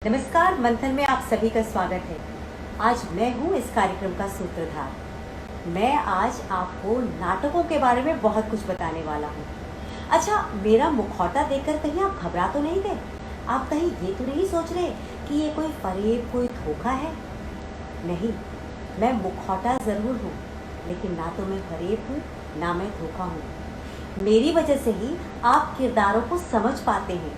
नमस्कार, मंथन में आप सभी का स्वागत है। आज मैं हूँ इस कार्यक्रम का सूत्रधार। मैं आज आपको नाटकों के बारे में बहुत कुछ बताने वाला हूँ। अच्छा, मेरा मुखौटा देखकर कहीं आप घबरा तो नहीं गए? आप कहीं ये तो नहीं सोच रहे कि ये कोई फरेब, कोई धोखा है? नहीं, मैं मुखौटा ज़रूर हूँ, लेकिन ना तो मैं फरेब हूँ, ना मैं धोखा हूँ। मेरी वजह से ही आप किरदारों को समझ पाते हैं।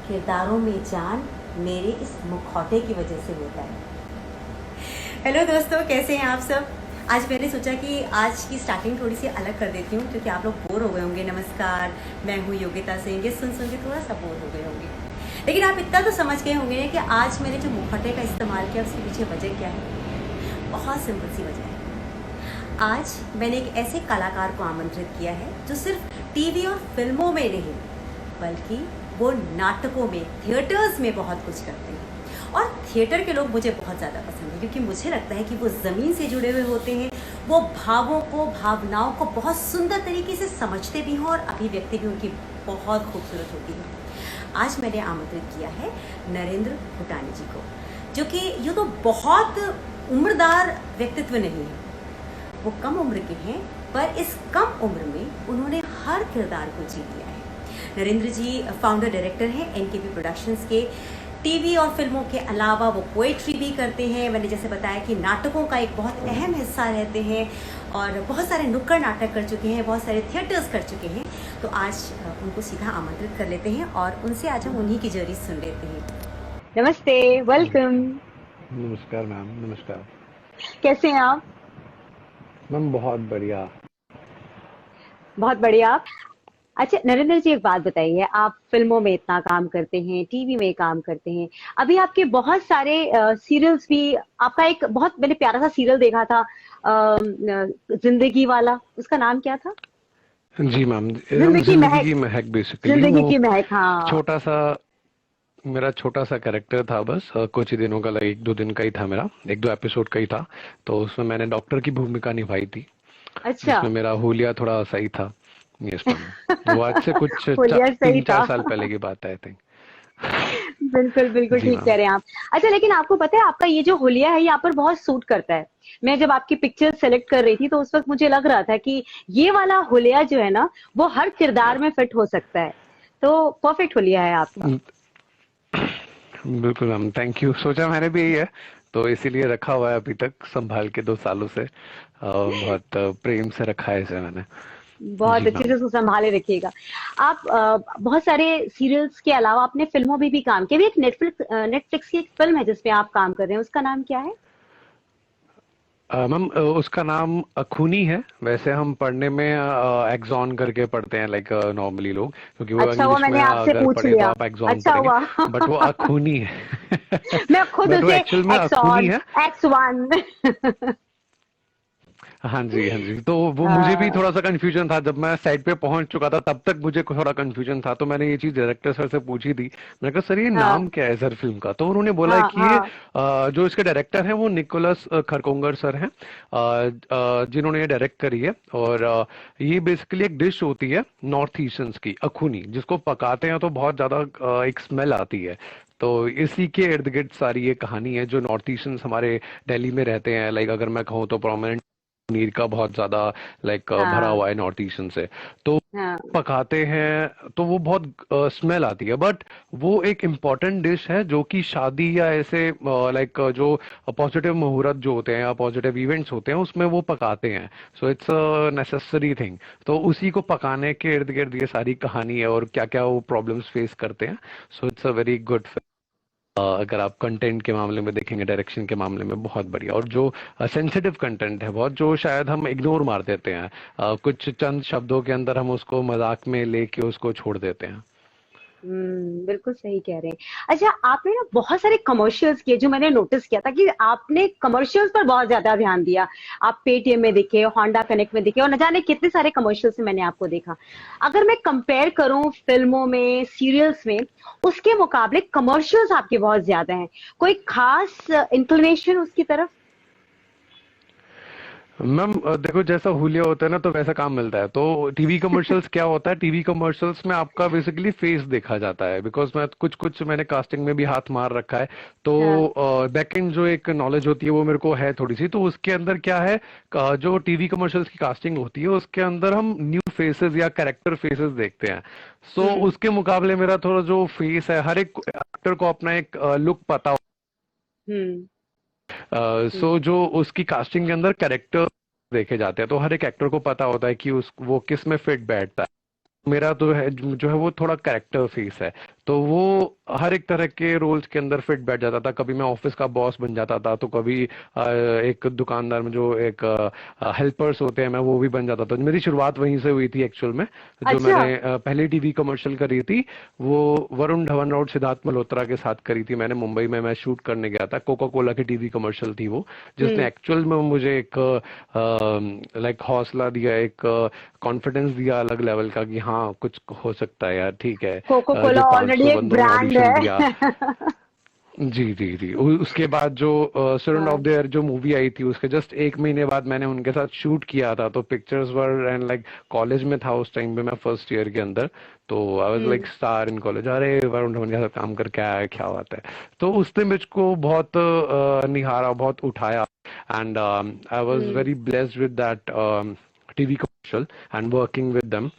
किरदारों में जान मेरे इस मुखौटे की वजह से होता है। हेलो दोस्तों, कैसे हैं आप सब? आज मैंने सोचा कि आज की स्टार्टिंग थोड़ी सी अलग कर देती हूँ, क्योंकि आप लोग बोर हो गए होंगे। नमस्कार, मैं हूँ योगिता सिंह। ये सुन के थोड़ा सा बोर हो गए होंगे, लेकिन आप इतना तो समझ गए होंगे कि आज मैंने जो मुखौटे का इस्तेमाल किया उसके पीछे वजह क्या है। बहुत सिंपल सी वजह है। आज मैंने एक ऐसे कलाकार को आमंत्रित किया है जो सिर्फ टीवी और फिल्मों में नहीं, बल्कि वो नाटकों में, थिएटर्स में बहुत कुछ करते हैं। और थिएटर के लोग मुझे बहुत ज़्यादा पसंद है, क्योंकि मुझे लगता है कि वो ज़मीन से जुड़े हुए होते हैं। वो भावों को, भावनाओं को बहुत सुंदर तरीके से समझते भी हैं और अभिव्यक्ति भी उनकी बहुत खूबसूरत होती है। आज मैंने आमंत्रित किया है नरेंद्र भूटानी जी को, जो कि यूँ तो बहुत उम्रदार व्यक्तित्व नहीं है। वो कम उम्र के हैं, पर इस कम उम्र में उन्होंने हर किरदार को जी लिया है। नरेंद्र जी फाउंडर डायरेक्टर हैं एनकेपी प्रोडक्शंस के। टीवी और फिल्मों के अलावा वो पोएट्री भी करते हैं। मैंने जैसे बताया कि नाटकों का एक बहुत अहम हिस्सा रहते हैं और बहुत सारे नुक्कड़ नाटक कर चुके हैं, बहुत सारे थिएटर्स कर चुके हैं। तो आज उनको सीधा आमंत्रित कर लेते हैं और उनसे आज हम उन्हीं की जर्नी सुन लेते हैं। नमस्ते, वेलकम। नमस्कार मैम। नमस्कार कैसे हैं आप? मैम। बहुत बढ़िया। बहुत बढ़िया। अच्छा नरेंद्र जी, एक बात बताइए, आप फिल्मों में इतना काम करते हैं, टीवी में काम करते हैं, अभी आपके बहुत सारे सीरियल्स भी, आपका एक बहुत मैंने प्यारा सा सीरियल देखा था, जिंदगी वाला, उसका नाम क्या था? जी मैम, हम जिंदगी जिंदगी महक। की महक बेसिकली जिंदगी वो की महक, हाँ। छोटा सा मेरा छोटा सा कैरेक्टर था। बस कुछ ही दिनों का, एक दो दिन का ही था मेरा, एक दो एपिसोड का ही था। तो उसमें मैंने डॉक्टर की भूमिका निभाई थी, अच्छा। जिसमें मेरा हुलिया थोड़ा सही था। Yes ma'am. वो आज से कुछ बोलिए, सही तीन था। चार साल पहले की बात है, आई थिंक। बिल्कुल बिल्कुल जी ठीक कह मैम। रहे हैं आप। अच्छा, लेकिन आपको पता है आपका ये जो हुलिया है यहाँ पर बहुत सूट करता है। मैं जब आपकी पिक्चर सेलेक्ट कर रही थी तो उस वक्त मुझे लग रहा था कि ये वाला हुलिया जो है ना, वो हर किरदार में फिट हो सकता है। तो परफेक्ट हुलिया है आपका। बिल्कुल मैम, थैंक यू। सोचा मैंने भी यही है, तो इसीलिए रखा हुआ है अभी तक संभाल के 2 सालों से। बहुत प्रेम से रखा है इसे मैंने। बहुत जी अच्छे से मैम। उसको संभाले रखिएगा। आप बहुत सारे सीरियल्स के अलावा आपने फिल्मों में भी काम किया। अभी एक नेटफ्लिक्स की एक फिल्म है जिसपे आप काम कर रहे हैं, उसका नाम क्या है? मैम, उसका नाम अखूनी है। वैसे हम पढ़ने में एक्सॉन करके पढ़ते हैं, नॉर्मली लोग, क्योंकि वो अच्छा हुआ इंग्लिश में मैंने आपसे अगर पूछ पढ़े तो लिया। आप एक्सॉन अच्छा पढ़ेंगे। हुआ। बट वो अखूनी है। मैं खुद बट वो उसे एक्चुअल में अखूनी एक्सॉन, है। एक्स1। हाँ जी, हाँ जी। तो वो मुझे भी हाँ थोड़ा सा कंफ्यूजन था। जब मैं साइट पे पहुंच चुका था तब तक मुझे थोड़ा कंफ्यूजन था, तो मैंने ये चीज डायरेक्टर सर से पूछी थी। मैंने कहा सर, ये हाँ नाम क्या है सर फिल्म का? तो उन्होंने बोला हाँ कि ये हाँ। जो इसके डायरेक्टर हैं वो निकोलस खरकोंगर सर हैं, जिन्होंने ये डायरेक्ट करी है। और ये बेसिकली एक डिश होती है नॉर्थ ईस्टर्न की, अखूनी, जिसको पकाते हैं तो बहुत ज्यादा एक स्मेल आती है। तो इसी के इर्द गिर्द सारी ये कहानी है। जो नॉर्थ ईस्टर्न हमारे दिल्ली में रहते हैं, अगर मैं कहूँ तो प्रोमिनेंट पनीर का बहुत ज्यादा भरा हाँ हुआ है नॉर्थ ईस्टर्न से। तो हाँ। पकाते हैं तो वो बहुत स्मेल आती है। बट वो एक इम्पॉर्टेंट डिश है जो कि शादी या ऐसे जो पॉजिटिव मुहूर्त जो होते हैं या पॉजिटिव इवेंट्स होते हैं उसमें वो पकाते हैं। So it's a necessary thing. तो उसी को पकाने के इर्द गिर्द ये सारी कहानी है और क्या क्या वो प्रॉब्लम्स फेस करते हैं। So it's a very good. अगर आप कंटेंट के मामले में देखेंगे, डायरेक्शन के मामले में बहुत बढ़िया। और जो सेंसिटिव कंटेंट है बहुत, जो शायद हम इग्नोर मार देते हैं, कुछ चंद शब्दों के अंदर हम उसको मजाक में लेके उसको छोड़ देते हैं। बिल्कुल सही कह रहे हैं। अच्छा, आपने ना बहुत सारे कमर्शियल्स किए, जो मैंने नोटिस किया था कि आपने कमर्शियल्स पर बहुत ज्यादा ध्यान दिया। आप पेटीएम में दिखे, होंडा कनेक्ट में दिखे, और न जाने कितने सारे कमर्शियल्स में मैंने आपको देखा। अगर मैं कंपेयर करूं फिल्मों में, सीरियल्स में, उसके मुकाबले कमर्शियल्स आपके बहुत ज्यादा हैं। कोई खास इंक्लिनेशन उसकी तरफ? मैम देखो, जैसा हुलिया होता है ना तो वैसा काम मिलता है। तो टीवी कमर्शियल्स क्या होता है, टीवी कमर्शियल्स में आपका बेसिकली फेस देखा जाता है, बिकॉज मैं कुछ कुछ मैंने कास्टिंग में भी हाथ मार रखा है। तो हाँ। बैक एंड जो एक नॉलेज होती है वो मेरे को है थोड़ी सी। तो उसके अंदर क्या है, जो टीवी कमर्शियल्स की कास्टिंग होती है उसके अंदर हम न्यू फेसेस या कैरेक्टर फेसेस देखते हैं। सो हम्म। उसके मुकाबले मेरा थोड़ा जो फेस है, हर एक एक्टर को अपना एक लुक पता। हम्म। हम्म। सो जो उसकी कास्टिंग के अंदर कैरेक्टर देखे जाते हैं, तो हर एक एक्टर को पता होता है कि उस वो किस में फिट बैठता है। मेरा तो है जो है वो थोड़ा कैरेक्टर फेस है। तो वो हर एक तरह के रोल्स के अंदर फिट बैठ जाता था। कभी मैं ऑफिस का बॉस बन जाता था, तो कभी एक दुकानदार में जो एक हेल्पर्स होते हैं मैं वो भी बन जाता था। मेरी शुरुआत वहीं से हुई थी एक्चुअल में। जो अच्छा। मैंने पहली टीवी कमर्शियल करी थी वो वरुण धवन और सिद्धार्थ मल्होत्रा के साथ करी थी मैंने मुंबई में। मैं शूट करने गया था, कोका कोला की टीवी कमर्शियल थी वो, जिसने हम्म। एक्चुअल में मुझे एक लाइक हौसला दिया, एक कॉन्फिडेंस दिया अलग लेवल का कि हाँ कुछ हो सकता है यार, ठीक है। कोको जो कोला ऑलरेडी 500 एक बंदों ने ब्रांड ऑडिशन दिया। है। जी जी जी। उसके बाद जो सर्वेंट ऑफ हाँ। द ईयर जो मूवी आई थी उसके जस्ट एक महीने बाद मैंने उनके साथ शूट किया था। तो pictures were and like college में था उस टाइम पे, मैं फर्स्ट ईयर के अंदर। तो I was like hmm. Star in college. अरे वरुण धवन के साथ काम करके आया, क्या बात है। तो उसने मुझको बहुत निहारा, बहुत उठाया। And I was hmm. Very blessed with that TV commercial and working with them.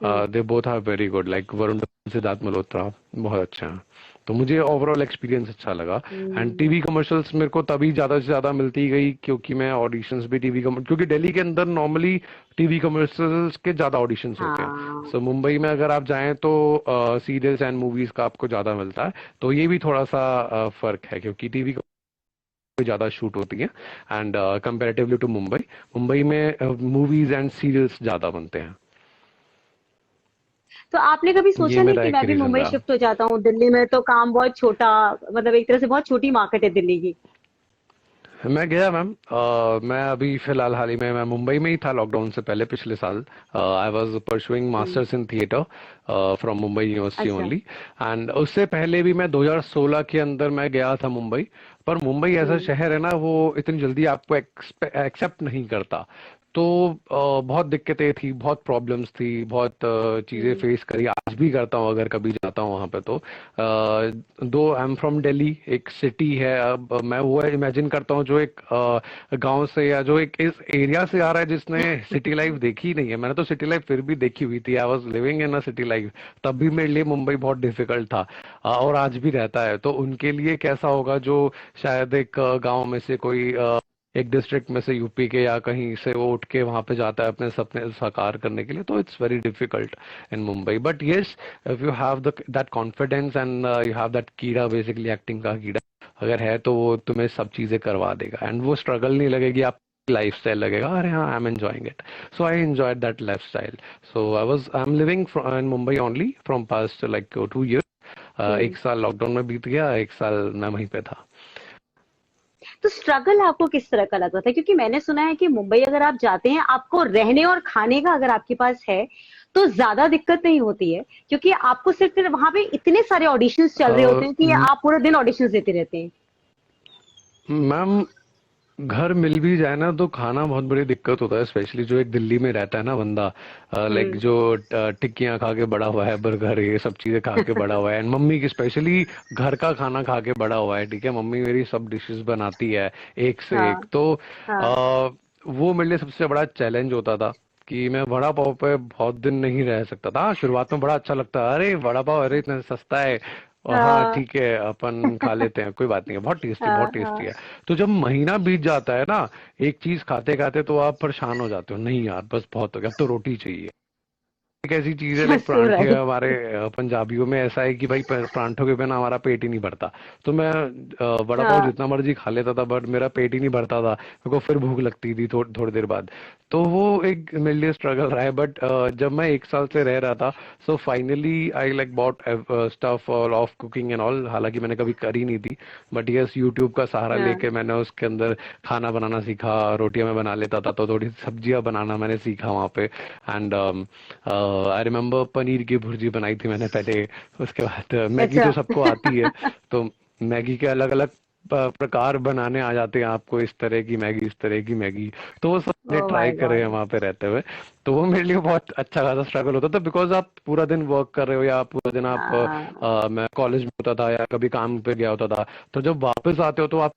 Hmm. They both are very good, like Varun Dhawan, Siddharth Malhotra बहुत अच्छा है। तो मुझे ओवरऑल एक्सपीरियंस अच्छा लगा। And hmm. टीवी कमर्शियल्स मेरे को तभी ज्यादा से ज्यादा मिलती गई क्योंकि मैं ऑडिशंस भी क्योंकि दिल्ली के अंदर नॉर्मली टीवी कमर्शियल्स के ज्यादा ऑडिशंस होते हैं। हाँ। सो मुंबई में अगर आप जाएं तो सीरियल्स एंड मूवीज का आपको ज्यादा मिलता है। तो ये भी थोड़ा सा फर्क है, क्योंकि टीवी ज्यादा शूट होती है and comparatively to Mumbai, Mumbai में मूवीज एंड सीरियल्स ज्यादा बनते हैं। तो आपने कभी ये सोचा नहीं मेरा कि एक मैं भी रीजन मुंबई रहा। शिफ्ट हो जाता हूँ? दिल्ली में तो काम बहुत छोटा, मतलब एक तरह से बहुत छोटी मार्केट है दिल्ली की। मैं गया मैम। मैं अभी फिलहाल हाल ही में मैं मुंबई में ही था लॉकडाउन से पहले, पिछले साल। I was pursuing hmm. Masters in theatre from Mumbai university अच्छा। ओनली। एंड उससे पहले भी मैं 2016 के अंदर मैं गया था मुंबई। पर मुंबई ऐसा हम्म। शहर है ना, वो इतनी जल्दी आपको एक्सेप्ट नहीं करता। तो बहुत दिक्कतें थी, बहुत प्रॉब्लम्स थी, बहुत चीजें हम्म। फेस करी, आज भी करता हूँ अगर कभी जाता हूँ वहां पे। तो दो आई एम फ्रॉम दिल्ली, एक सिटी है। अब मैं वो इमेजिन करता हूँ जो एक गांव से या जो एक इस एरिया से आ रहा है जिसने सिटी लाइफ देखी ही नहीं है। मैंने तो सिटी लाइफ फिर भी देखी हुई थी, I was living in a city life. तब भी मेरे लिए मुंबई बहुत डिफिकल्ट था, और आज भी रहता है। तो उनके लिए कैसा होगा जो शायद एक गांव में से कोई एक डिस्ट्रिक्ट में से, यूपी के या कहीं से, वो उठ के वहां पे जाता है अपने सपने साकार करने के लिए। तो it's very difficult in Mumbai. But yes, if you have the that confidence and you have that कीड़ा, बेसिकली एक्टिंग का कीड़ा अगर है, तो वो तुम्हें सब चीजें करवा देगा। एंड वो स्ट्रगल नहीं लगेगी, आप लाइफ स्टाइल लगेगा, अरे हाँ I am enjoying it. So I enjoyed that life style. So I am living in Mumbai only from past like 2 years। हम्म। एक साल लॉकडाउन में बीत गया, एक साल मैं वहीं पे था। तो स्ट्रगल आपको किस तरह का लगा था? क्योंकि मैंने सुना है कि मुंबई अगर आप जाते हैं, आपको रहने और खाने का अगर आपके पास है तो ज्यादा दिक्कत नहीं होती है, क्योंकि आपको सिर्फ वहां पे इतने सारे ऑडिशंस चल रहे होते हैं कि आप पूरे दिन ऑडिशंस देते रहते हैं। मैम घर मिल भी जाए ना तो खाना बहुत बड़ी दिक्कत होता है, स्पेशली जो एक दिल्ली में रहता है ना बंदा। लाइक हम्म। जो टिक्कियाँ खा के बड़ा हुआ है, बर्गर, ये सब चीजें खा के बड़ा हुआ है, एंड मम्मी की स्पेशली घर का खाना खा के बड़ा हुआ है, ठीक है। मम्मी मेरी सब डिशेस बनाती है एक से हाँ। एक। तो हाँ। वो मेरे लिए सबसे बड़ा चैलेंज होता था कि मैं वड़ा पाव पे बहुत दिन नहीं रह सकता था। हाँ, शुरुआत में बड़ा अच्छा लगता है, अरे वड़ा पाव, अरे इतना सस्ता है, और हाँ हाँ। ठीक है अपन खा लेते हैं, कोई बात नहीं है, बहुत टेस्टी, हाँ। बहुत टेस्टी हाँ। है। तो जब महीना बीत जाता है ना एक चीज खाते खाते, तो आप परेशान हो जाते हो, नहीं यार बस बहुत हो गया, अब तो रोटी चाहिए। एक ऐसी चीज है, लाइक सो परांठे, राइट। हमारे पंजाबियों में ऐसा है कि भाई परांठों के बिना हमारा पेट ही नहीं भरता। तो मैं वड़ा पाव हाँ। जितना मर्जी खा लेता था, बट मेरा पेट ही नहीं भरता था, मेरे को फिर भूख लगती थी थोड़ी थोड़ी देर बाद। तो वो एक मेरे लिए स्ट्रगल रहा है। बट जब मैं एक साल से रह रहा था, so finally I like bot stuff all of cooking and all. हालांकि मैंने कभी करी नहीं थी, बट यस यूट्यूब का सहारा हाँ। लेके मैंने उसके अंदर खाना बनाना सीखा। रोटियां मैं बना लेता था, तो थोड़ी सब्जियां बनाना मैंने सीखा वहां पे। एंड आई रिमेम्बर पनीर की भुर्जी बनाई थी मैंने पहले। उसके बाद मैगी अच्छा। तो सबको आती है, तो मैगी के अलग अलग प्रकार बनाने आ जाते हैं आपको, इस तरह की मैगी, इस तरह की मैगी। तो वो सब मैंने ओह ट्राई माय करे हैं गॉड। वहां पे रहते हुए। तो वो मेरे लिए बहुत अच्छा खासा स्ट्रगल होता था, बिकॉज आप पूरा दिन वर्क कर रहे हो, या पूरा दिन आप हाँ, मैं कॉलेज में होता था या कभी काम पे गया होता था। तो जब वापस आते हो तो आप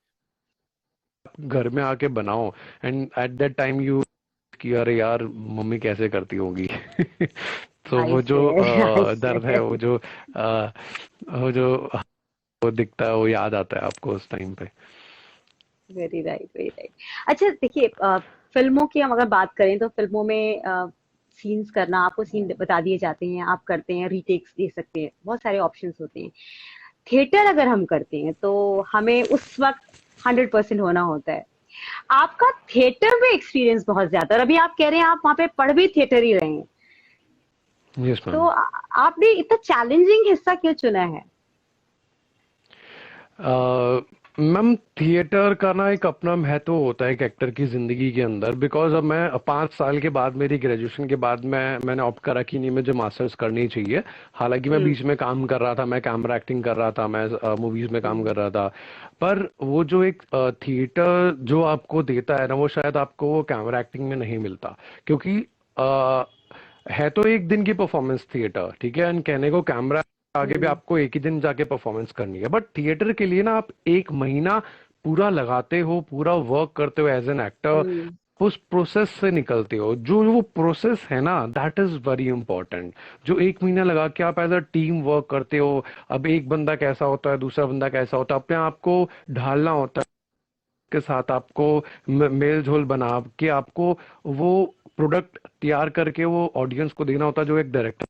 घर में आके बनाओ, and at that time you कि अरे यार मम्मी कैसे करती होगी। तो आई वो जो से आई दर्द है, से। वो जो वो दिखता है, वो याद आता है आपको उस टाइम पे। Very right, very right. अच्छा देखिए, फिल्मों की हम अगर बात करें तो फिल्मों में सीन्स करना, आपको सीन बता दिए जाते हैं, आप करते हैं, रीटेक्स दे सकते हैं, बहुत सारे ऑप्शंस होते हैं। थिएटर अगर हम करते हैं तो हमें उस वक्त 100% होना होता है। आपका थिएटर में एक्सपीरियंस बहुत ज्यादा, और अभी आप कह रहे हैं आप वहां पे पढ़ भी थिएटर ही रहे हैं, यस तो मैम। आपने इतना चैलेंजिंग हिस्सा क्यों चुना है? मैम, थिएटर का ना एक अपना महत्व होता है एक एक्टर की जिंदगी के अंदर, बिकॉज अब मैं 5 साल के बाद, मेरी ग्रेजुएशन के बाद मैंने ऑप्ट करा कि नहीं, मुझे मास्टर्स करनी चाहिए। हालांकि मैं हम्म। बीच में काम कर रहा था, मैं कैमरा एक्टिंग कर रहा था, मैं मूवीज में काम हम्म। कर रहा था। पर वो जो एक थिएटर जो आपको देता है ना, वो शायद आपको वो कैमरा एक्टिंग में नहीं मिलता। क्योंकि अ, है तो एक दिन की परफॉर्मेंस थिएटर, ठीक है, एंड कहने को कैमरा आगे भी हम्म। आपको एक ही दिन जाके परफॉर्मेंस करनी है, बट थिएटर के लिए ना आप 1 महीना पूरा लगाते हो, पूरा वर्क करते हो एज एन एक्टर। हम्म। उस प्रोसेस से निकलते हो, जो वो प्रोसेस है ना, दैट इज वेरी इंपॉर्टेंट। जो 1 महीना लगा के आप एज अ टीम वर्क करते हो, अब एक बंदा कैसा होता है, दूसरा बंदा कैसा होता है, अपने आप को ढालना होता है के साथ, आपको मेल झोल बना के आपको वो प्रोडक्ट तैयार करके वो ऑडियंस को देना होता है, जो एक डायरेक्टर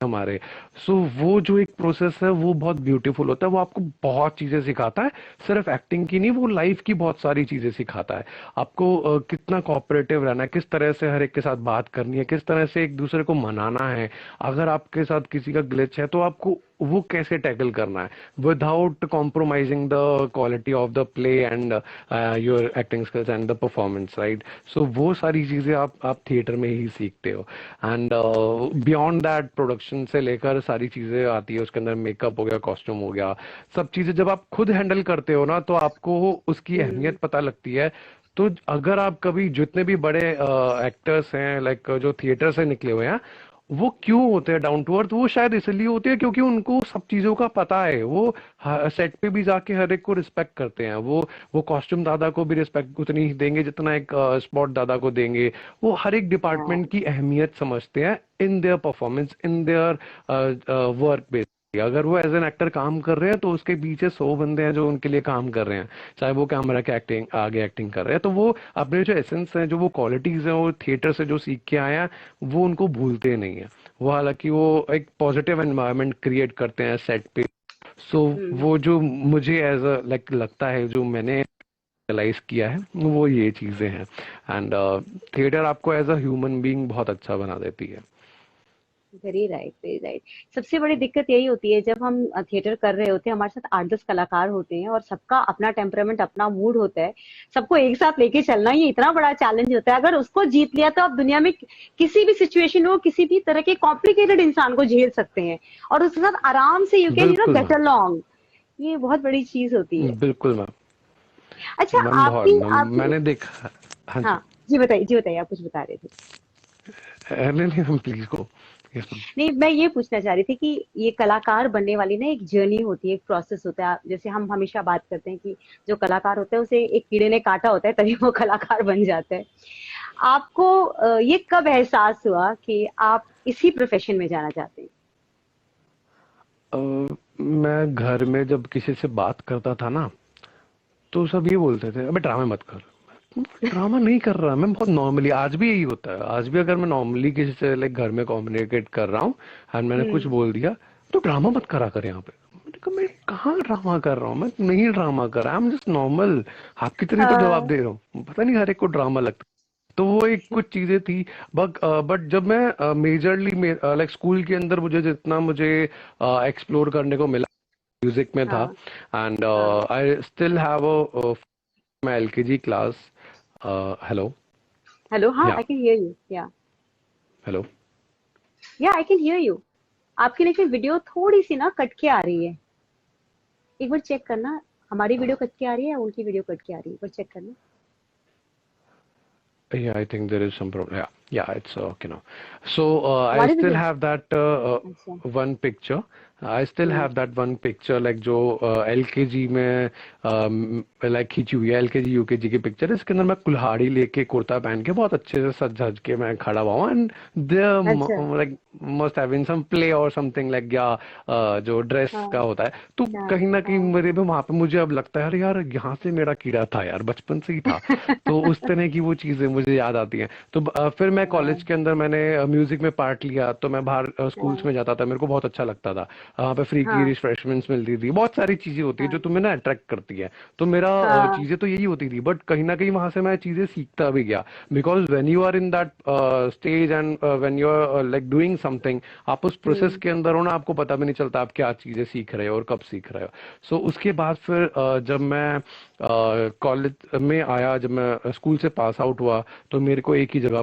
हमारे। सो वो जो एक प्रोसेस है वो बहुत ब्यूटीफुल होता है, वो आपको बहुत चीजें सिखाता है। सिर्फ एक्टिंग की नहीं, वो लाइफ की बहुत सारी चीजें सिखाता है आपको। कितना कोऑपरेटिव रहना है, किस तरह से हर एक के साथ बात करनी है, किस तरह से एक दूसरे को मनाना है। अगर आपके साथ किसी का ग्लिच है तो आपको वो कैसे टैकल करना है, without compromising the quality of the play and your acting skills and the performance, right. So वो सारी चीजें आप थिएटर में ही सीखते हो। एंड बियॉन्ड दैट, प्रोडक्शन से लेकर सारी चीजें आती है उसके अंदर, मेकअप हो गया, कॉस्ट्यूम हो गया, सब चीजें जब आप खुद हैंडल करते हो ना, तो आपको उसकी हम्म। अहमियत पता लगती है। तो अगर आप कभी, जितने भी बड़े एक्टर्स हैं, लाइक जो थिएटर से निकले हुए हैं, वो क्यों होते हैं डाउन टू अर्थ, वो शायद इसलिए होते हैं क्योंकि उनको सब चीजों का पता है। वो सेट पे भी जाके हर एक को रिस्पेक्ट करते हैं। वो कॉस्ट्यूम दादा को भी रिस्पेक्ट उतनी ही देंगे जितना एक स्पॉट दादा को देंगे। वो हर एक डिपार्टमेंट की अहमियत समझते हैं in their performance, in their work base. अगर वो एज एन एक्टर काम कर रहे हैं तो उसके पीछे 100 बंदे हैं जो उनके लिए काम कर रहे हैं, चाहे वो कैमरा के एक्टिंग आगे एक्टिंग कर रहे हैं। तो वो अपने जो एसेंस हैं, जो वो क्वालिटीज हैं, वो थिएटर से जो सीख के आए हैं, वो उनको भूलते नहीं है। वो हालांकि वो एक पॉजिटिव एनवायरनमेंट क्रिएट करते हैं सेट पे। सो हम्म। वो जो मुझे एज अ लाइक लगता है, जो मैंने रियलाइज किया है, वो ये चीजें हैं। एंड थिएटर आपको एज अ ह्यूमन बीइंग बहुत अच्छा बना देती है। Very right, very right. सबसे बड़ी दिक्कत यही होती है जब हम थिएटर कर रहे होते हैं, हमारे साथ 8-10 कलाकार होते हैं और सबका अपना टेम्परामेंट, अपना मूड होता है। सबको एक साथ लेके चलना ये इतना बड़ा चैलेंज होता है। अगर उसको जीत लिया तो आप दुनिया में किसी भी सिचुएशन हो, किसी भी तरह के कॉम्प्लिकेटेड इंसान को झेल सकते हैं, और उसके साथ आराम से यू कैन बिल्कुल गेट मैम। अलोंग। ये बहुत बड़ी चीज होती है। बिल्कुल मैम। अच्छा, मैम बहुत, आपकी आपकी मैंने देखा। हाँ हाँ, जी। जी बताइए, जी बताइए, आप कुछ बता रहे थे। नहीं नहीं ma'am, please go. Yes ma'am. नहीं, मैं ये पूछना चाह रही थी कि ये कलाकार बनने वाली ना एक जर्नी होती है, एक प्रोसेस होता है। जैसे हम हमेशा बात करते हैं कि जो कलाकार होता है उसे एक कीड़े ने काटा होता है तभी वो कलाकार बन जाता है। आपको ये कब एहसास हुआ कि आप इसी प्रोफेशन में जाना चाहते हैं? अ, मैं घर में जब किसी से बात करता था ना, तो सब ये बोलते थे, अबे ड्रामा मत कर। ड्रामा नहीं कर रहा, मैं बहुत नॉर्मली, आज भी यही होता है। आज भी अगर मैं नॉर्मली किसी से लाइक घर में कम्युनिकेट कर रहा हूँ एंड मैंने कुछ हम्म। बोल दिया, तो ड्रामा मत करा कर यहाँ पे। मैंने कहा, मैं कहाँ ड्रामा कर रहा हूँ, मैं नहीं ड्रामा कर रहा, आई एम जस्ट नॉर्मल। आपकी तरह तो जवाब हाँ। दे रहा हूँ, पता नहीं हर एक को ड्रामा लगता है। तो वो एक कुछ चीजें थी। बट जब मैं मेजरली लाइक स्कूल के अंदर मुझे जितना मुझे एक्सप्लोर करने को मिला, म्यूजिक में था। हाँ। एंड हाँ। I still have a my LKG class. Hello. Hello, हाँ, Yeah. I can hear you, या Hello. या आई कैन हियर यू। आपकी लेकिन वीडियो थोड़ी सी ना कट के आ रही है, एक बार चेक करना। हमारी वीडियो कट के आ रही है या उनकी वीडियो कट के आ रही है, पर चेक करना। Yeah, I think there is some problem. Yeah, yeah, it's okay now. So I हमारी still वीडियो। have that अच्छा। one picture. I still hmm. have that one picture like जो LKG में like खींची हुई है, LKG UKG की picture है। इसके अंदर मैं कुल्हाड़ी लेके कुर्ता पहन के बहुत अच्छे से सज धज के मैं खड़ा हुआ हूँ, एंड अच्छा। There like must have been some play और समथिंग लाइक, या जो ड्रेस हाँ का होता है। तो कहीं ना कहीं हाँ मेरे में वहां पे मुझे अब लगता है, अरे यार यहाँ से मेरा कीड़ा था यार, बचपन से ही था। तो उस तरह की वो चीजें मुझे याद आती हैं। तो फिर मैं हाँ कॉलेज के अंदर मैंने म्यूजिक में पार्ट लिया, तो मैं बाहर स्कूल्स हाँ में जाता था, मेरे को बहुत अच्छा लगता था। वहाँ पे फ्री की हाँ रिफ्रेशमेंट्स मिलती थी, बहुत सारी चीजें होती है जो हाँ तुम्हें ना अट्रैक्ट करती है। तो मेरा हाँ। चीजें तो यही होती थी, बट कहीं ना कहीं वहां से मैं चीजें सीखता भी गया। Because when you are in that stage and when you are like doing something, आप उस प्रोसेस हम्म के अंदर हो ना, आपको पता भी नहीं चलता आप क्या चीजें सीख रहे हो और कब सीख रहे हो। सो उसके बाद फिर जब मैं कॉलेज में आया, जब मैं स्कूल से पास आउट हुआ, तो मेरे को एक ही जगह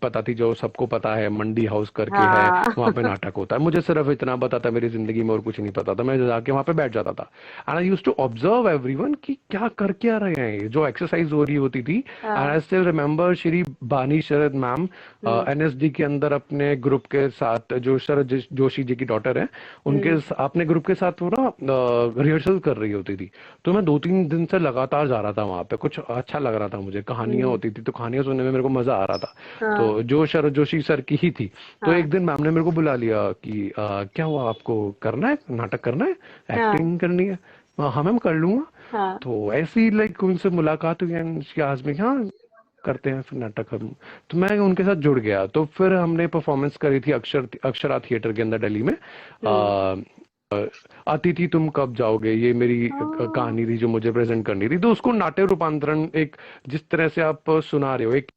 पता थी जो सबको पता है, मंडी हाउस करके है, हाँ। वहां पे नाटक होता है। मुझे सिर्फ इतना पता था, मेरी जिंदगी में और कुछ नहीं पता था। मैं जाके वहां पे बैठ जाता था, and I used to observe everyone कि क्या कर क्या रहे हैं ये, जो एक्सरसाइज हो रही होती थी। एंड हाँ। आई स्टिल रिमेम्बर श्री बानी शरद मैम हम्म NSD के अंदर अपने ग्रुप के साथ, जो शरद जोशी जी की डॉटर है, हम्म अपने ग्रुप के साथ वो ना रिहर्सल कर रही होती थी। तो मैं 2-3 दिन से लगातार जा रहा था वहां पे, कुछ अच्छा लग रहा था मुझे, कहानियां हम्म। होती थी तो कहानियां सुनने में मेरे को मजा आ रहा था। हाँ तो जो शरद जोशी सर की ही थी। तो हाँ एक दिन मैम ने मेरे को बुला लिया कि क्या हुआ, आपको करना है, नाटक करना है, हाँ एक्टिंग करनी है? हाँ मैम कर लूंगा। हाँ। तो ऐसी लाइक उनसे मुलाकात हुई, एंड शी आस्क्ड मी, हाँ करते हैं फिर नाटक हम। तो मैं उनके साथ जुड़ गया। तो फिर हमने परफॉर्मेंस करी थी अक्षरा थिएटर के अंदर दिल्ली में। हम्म। अतिथि तुम कब जाओगे, ये मेरी हाँ कहानी थी जो मुझे प्रेजेंट करनी थी। तो उसको नाट्य रूपांतरण, एक जिस तरह से आप सुना रहे हो, एक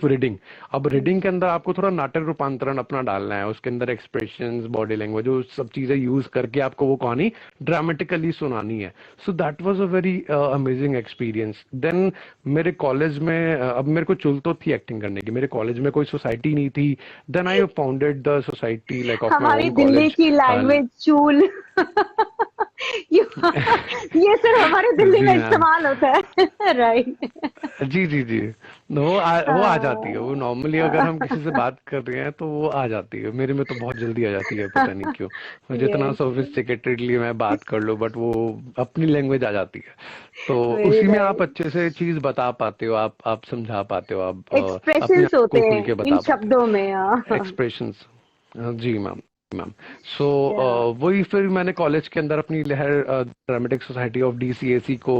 रीडिंग, अब हम्म रीडिंग के अंदर आपको थोड़ा नाटक रूपांतरण अपना डालना है, उसके अंदर एक्सप्रेशंस, बॉडी लैंग्वेज, वो सब चीजें यूज करके आपको वो कहानी ड्रामेटिकली सुनानी है। So that was a very amazing experience. Then मेरे कॉलेज में अब मेरे को चुल तो थी एक्टिंग करने की, मेरे कॉलेज में कोई सोसाइटी नहीं थी। Then I founded the society like of my हमारी ओन दिल्ली कॉलेज। की लैंग्वेज चूल। ये ये सिर्फ हमारे दिल्ली जी में मैम, इस्तेमाल होता है। राइट। जी जी जी। वो आ जाती है, वो नॉर्मली अगर हम किसी से बात कर रहे हैं तो वो आ जाती है। मेरे में तो बहुत जल्दी आ जाती है, पता नहीं क्यों। मैं जितना यस। सोफिस्टिकेटेडली मैं बात कर लूँ, बट वो अपनी लैंग्वेज आ जाती है। तो वेरी उसी में आप नाइस। अच्छे से चीज बता पाते हो, आप समझा पाते हो, आप अपने एक्सप्रेशंस आप होते को खुल हैं के इन बता पाते शब्दों में। हो, हाँ। एक्सप्रेशंस। जी मैम, मैम। सो या। वही फिर मैंने कॉलेज के अंदर अपनी लहर ड्रामेटिक सोसाइटी ऑफ DCAC को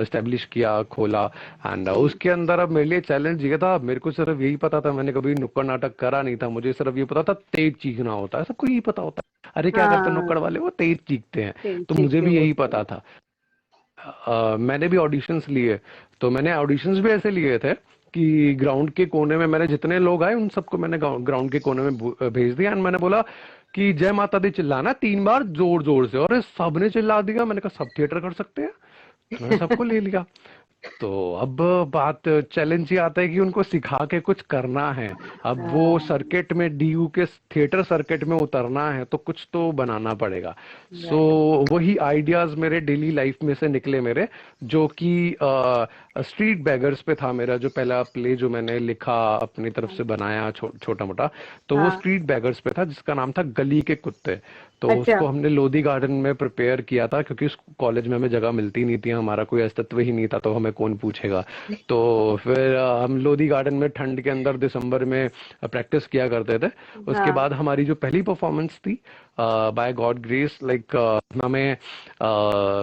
एस्टेब्लिश किया, खोला। एंड हम्म उसके अंदर अब मेरे लिए चैलेंज ये था, मेरे को सिर्फ यही पता था, मैंने कभी नुक्कड़ नाटक करा नहीं था, मुझे सिर्फ ये पता था तेज चीखना होता है, सबको यही पता होता है, अरे क्या करते हैं नुक्कड़ हाँ। वाले, वो तेज चीखते हैं। तो मुझे सीखते भी यही होते हैं। पता था। मैंने भी ऑडिशंस लिए। तो मैंने ऑडिशंस भी ऐसे लिए थे कि ग्राउंड के कोने में, मैंने जितने लोग आए उन सबको मैंने ग्राउंड के कोने में भेज दिया, एंड मैंने बोला कि जय माता दी चिल्लाना 3 बार जोर जोर से, और सबने चिल्ला दिया। मैंने कहा सब थिएटर कर सकते हैं, तो मैंने सबको ले लिया। तो अब बात, चैलेंज ये आता है कि उनको सिखा के कुछ करना है। अब वो हाँ। सर्किट में, DU के थिएटर सर्किट में उतरना है, तो कुछ तो बनाना पड़ेगा। सो राइट। वही आइडियाज मेरे डेली लाइफ में से निकले मेरे, जो कि स्ट्रीट बैगर्स पे था। मेरा जो पहला प्ले जो मैंने लिखा, अपनी तरफ से बनाया, छोटा मोटा, तो वो हाँ। स्ट्रीट बैगर्स पे था, जिसका नाम था गली के कुत्ते। तो अच्छा। उसको हमने लोधी गार्डन में प्रिपेयर किया था, क्योंकि उस कॉलेज में हमें जगह मिलती नहीं थी, हमारा कोई अस्तित्व ही नहीं था, तो हमें कौन पूछेगा। तो फिर हम लोधी गार्डन में ठंड के अंदर दिसंबर में प्रैक्टिस किया करते थे। उसके हाँ। बाद हमारी जो पहली परफॉर्मेंस थी, बाय गॉड ग्रेस, लाइक हमें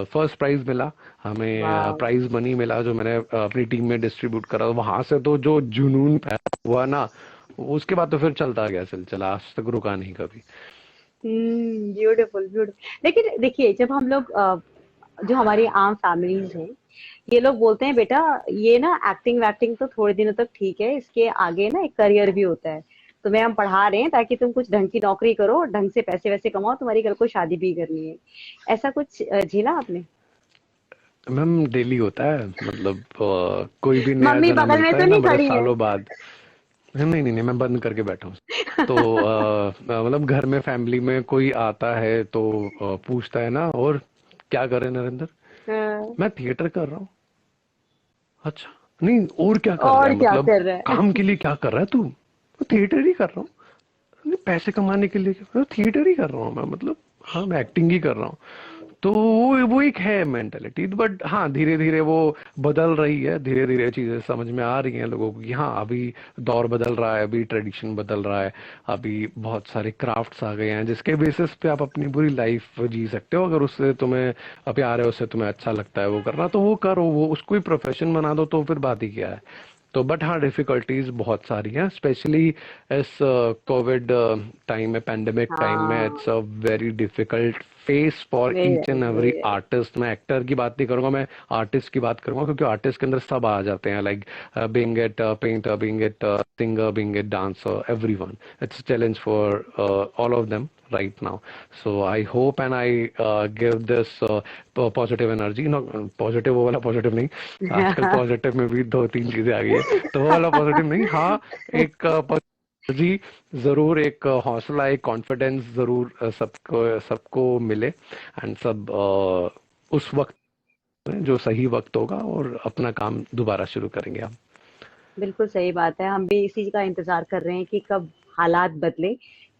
फर्स्ट प्राइज मिला, हमें वाह। प्राइज मनी मिला, जो मैंने अपनी टीम में डिस्ट्रीब्यूट करा। वहां से तो जो जुनून पैदा हुआ ना, उसके बाद तो फिर चलता गया सिलसिला, आज तक रुका नहीं कभी। Beautiful beautiful. लेकिन देखिए, जब हम लोग जो हमारी आम फैमिलीज हैं, ये लोग बोलते हैं बेटा ये ना एक्टिंग वैक्टिंग तो थोड़े दिनों तक ठीक है, इसके आगे ना एक करियर भी होता है। तुम्हें हम पढ़ा रहे हैं ताकि तुम कुछ ढंग की नौकरी करो, ढंग से पैसे वैसे कमाओ, तुम्हारी कल को शादी भी करनी है। ऐसा कुछ झेला आपने? मैम डेली होता है, मतलब कोई भी नया मम्मी जन्म बगल में मिलता तो है ना नहीं बड़े खड़ी है? सालों बाद। नहीं नहीं नहीं, मैं बंद करके बैठा हूँ। तो मतलब घर में फैमिली में कोई आता है तो पूछता है ना, और क्या करे नरेंद्र, हाँ, मैं थिएटर कर रहा हूँ। अच्छा, नहीं और क्या कर रहा और है, क्या मतलब कर रहा है? काम के लिए क्या कर रहा है तू? मैं थिएटर ही कर रहा हूँ। नहीं, पैसे कमाने के लिए मैं थिएटर ही कर रहा हूँ मैं, मतलब हाँ मैं एक्टिंग ही कर रहा हूँ। तो वो एक है मेंटेलिटी, बट हाँ धीरे धीरे वो बदल रही है, धीरे धीरे चीजें समझ में आ रही हैं लोगों को कि हाँ अभी दौर बदल रहा है, अभी ट्रेडिशन बदल रहा है, अभी बहुत सारे क्राफ्ट्स आ गए हैं जिसके बेसिस पे आप अपनी पूरी लाइफ जी सकते हो। अगर उससे तुम्हें प्यार है, उससे तुम्हें अच्छा लगता है वो करना, तो वो करो, वो उसको ही प्रोफेशन बना दो, तो फिर बात ही क्या है। तो बट हाँ डिफिकल्टीज बहुत सारी हैं, स्पेशली इस कोविड टाइम में, पेंडेमिक टाइम में। हाँ, it's a very difficult face for very each and every very artist. मैं एक्टर की बात नहीं करूंगा, मैं आर्टिस्ट की बात करूंगा, क्योंकि आर्टिस्ट के अंदर सब आ जाते हैं, like being it painter, being it singer, being it dancer, everyone. It's challenge for all of them right now. So I hope and I give this positive energy, no positive वो वाला positive नहीं, आजकल positive में भी दो तीन चीजें आ गई है, तो वो वाला पॉजिटिव नहीं, हाँ एक एनर्जी जरूर, एक हौसला, एक कॉन्फिडेंस जरूर सबको सबको मिले, एंड सब उस वक्त में जो सही वक्त होगा और अपना काम दोबारा शुरू करेंगे हम। बिल्कुल सही बात है। हम भी इसी का इंतजार कर रहे हैं कि कब हालात बदले,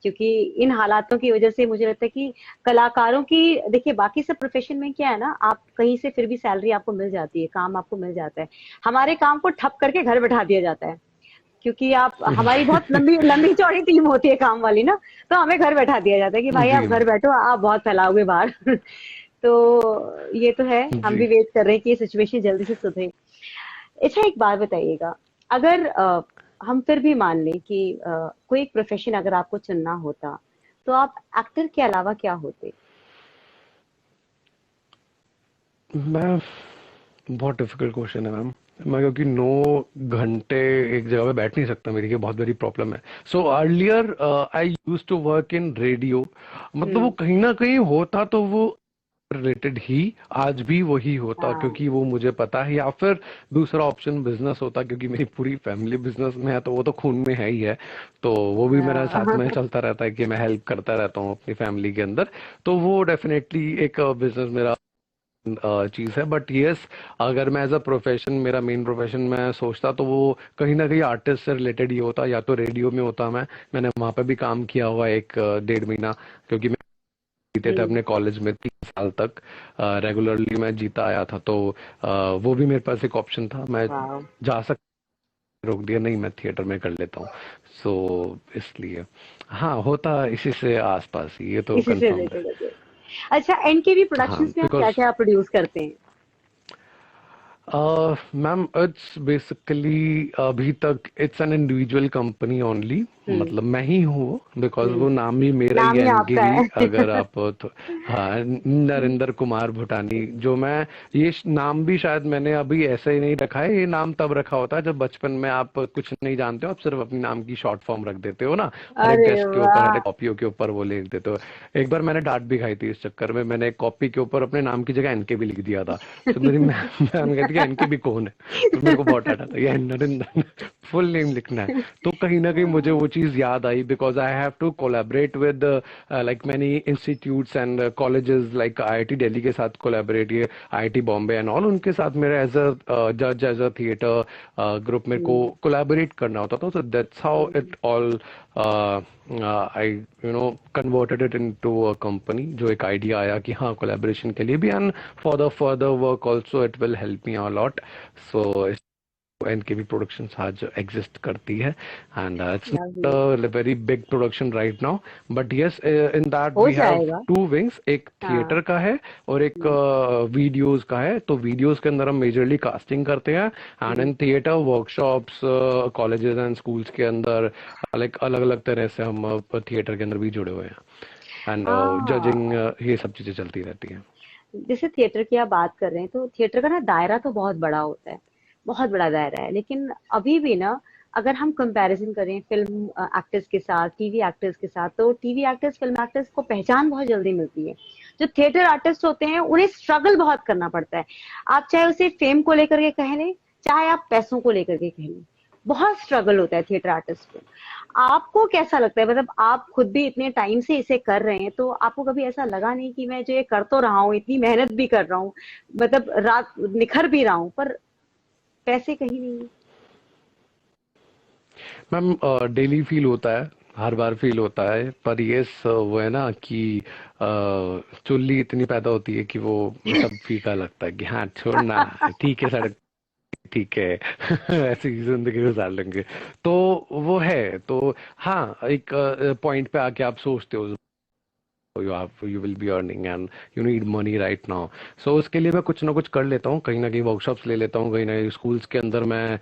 क्योंकि इन हालातों की वजह से मुझे लगता है कि कलाकारों की, देखिए बाकी सब प्रोफेशन में क्या है ना, आप कहीं से फिर भी सैलरी आपको मिल जाती है, काम आपको मिल जाता है। हमारे काम को ठप करके घर बैठा दिया जाता है, क्योंकि आप, हमारी बहुत लंबी लंबी चौड़ी टीम होती है काम वाली ना, तो हमें घर बैठा दिया जाता है कि भाई जी आप घर बैठो, आप बहुत फैलाओगे बाहर। तो ये तो है, हम जी। भी वेट कर रहे हैं कि ये सिचुएशन जल्दी से सुधरे। अच्छा एक बात बताइएगा, अगर हम फिर भी मान लें कि कोई एक प्रोफेशन अगर आपको चुनना होता, तो आप एक्टर के अलावा क्या होते? मैं बहुत डिफिकल्ट क्वेश्चन है मैम। मैं क्योंकि 9 घंटे एक जगह पे बैठ नहीं सकता, मेरी ये बहुत बड़ी प्रॉब्लम है। So earlier I use to work in radio, मतलब वो हम्म। कहीं ना कहीं होता तो वो रिलेटेड ही आज भी वही होता, हाँ। क्योंकि वो मुझे पता है। या फिर दूसरा ऑप्शन बिजनेस होता, क्योंकि मेरी पूरी फैमिली बिजनेस में है, तो वो तो खून में है ही है, तो वो भी मेरा साथ में हाँ। चलता रहता है कि मैं हेल्प करता रहता हूँ अपनी फैमिली के अंदर। तो वो डेफिनेटली एक बिजनेस मेरा चीज है। बट यस, अगर मैं एज अ प्रोफेशन, मेरा मेन प्रोफेशन मैं सोचता, तो वो कहीं ना कहीं आर्टिस्ट से रिलेटेड ही होता, या तो रेडियो में होता। मैंने वहां पे भी काम किया हुआ एक 1.5 महीना, क्योंकि मैं जीते थे हम्म। अपने कॉलेज में 3 साल तक रेगुलरली मैं जीता आया था, तो वो भी मेरे पास एक ऑप्शन था, मैं वाह। जा सकता, रोक दिया नहीं मैं थिएटर में कर लेता हूँ। सो इसलिए हाँ होता इसी से आसपास ही, ये तो इसी से कंफर्म्ड है। रिलेटेड है। अच्छा, एनकेवी हाँ प्रोडक्शंस में आप क्या बिकॉज क्या प्रोड्यूस करते हैं? मैम इट्स बेसिकली अभी तक it's an individual company only, hmm. मतलब मैं ही हूँ, बिकॉज हम्म। वो नाम ही मेरा ही नाम है ही आपका एनकेवी। है। अगर आप तो हाँ, नरेंद्र कुमार भूटानी जो मैं, ये नाम भी शायद मैंने अभी ऐसे ही नहीं रखा है, ये नाम तब रखा होता है जब बचपन में आप कुछ नहीं जानते हो, आप सिर्फ अपने नाम की शॉर्ट फॉर्म रख देते हो ना, हर एक अरे गेस्ट के ऊपर, हर वाह। एक कॉपियों के ऊपर वो लिख देते हो। एक बार मैंने डांट भी खाई थी इस चक्कर में, मैंने एक कॉपी के ऊपर अपने नाम की जगह एनकेवी लिख दिया था। तो मेरी मैम कहती है एनकेवी कौन है, तो मेरे को बहुत डांटा था, ये नरेंद्र फुल नेम लिखना है। तो कहीं ना कहीं मुझे वो चीज याद आई, because I have to collaborate with like many institutes and colleges, like IIT Delhi के साथ कोलैबोरेट, ये आईआईटी बॉम्बे एंड ऑल, उनके साथ मेरा एज अ जज, एज अ थिएटर ग्रुप मेरे को हम्म। कोलैबोरेट करना होता था। So that's how it all I converted it into a company, जो एक आइडिया आया कि हाँ कोलैबोरेशन के लिए भी, and for the further work also it will help me a lot. So NKV productions आज एग्जिस्ट करती है, and it's not lovely. A very big production right now, but yes in that हो we have जाएगा। 2 wings, एक हाँ। Theatre का है और एक हम्म। वीडियोस का है। तो वीडियोस के अंदर हम मेजरली कास्टिंग करते हैं, and hmm. In theatre workshops, colleges and schools के अंदर, लाइक अलग अलग तरह से हम थिएटर के अंदर भी जुड़े हुए हैं, एंड जजिंग, हाँ, ये सब चीजें चलती रहती हैं। जैसे थिएटर की आप बात कर रहे हैं, तो थिएटर का ना दायरा तो बहुत बड़ा होता है, बहुत बड़ा दायरा है। लेकिन अभी भी ना, अगर हम कंपैरिजन करें फिल्म एक्टर्स के साथ, टीवी एक्टर्स के साथ, तो टीवी एक्टर्स, फिल्म एक्टर्स को पहचान बहुत जल्दी मिलती है। जो थिएटर आर्टिस्ट होते हैं, उन्हें स्ट्रगल बहुत करना पड़ता है। आप चाहे उसे फेम को लेकर के कह लें, चाहे आप पैसों को लेकर के कह लें, बहुत स्ट्रगल होता है थिएटर आर्टिस्ट को। आपको कैसा लगता है, मतलब आप खुद भी इतने टाइम से इसे कर रहे हैं, तो आपको कभी ऐसा लगा नहीं कि मैं जो ये कर तो रहा हूँ, इतनी मेहनत भी कर रहा हूँ, मतलब रात निखर भी रहा हूँ, पर पैसे कहीं नहीं? मैम डेली फील होता है, हर बार फील होता है, पर ये वो है ना कि चुल्ली इतनी पैदा होती है कि वो सब फीका लगता है कि हाँ छोड़ना, ठीक है सड़क, ठीक है। ऐसी ही जिंदगी गुजार लेंगे। तो वो है तो हाँ, एक पॉइंट पे आके आप सोचते हो you will be earning and you need money right now. So उसके लिए मैं कुछ ना कुछ कर लेता हूँ, कहीं ना कहीं वर्कशॉप्स ले लेता हूँ, कहीं ना कहीं स्कूल्स के अंदर मैं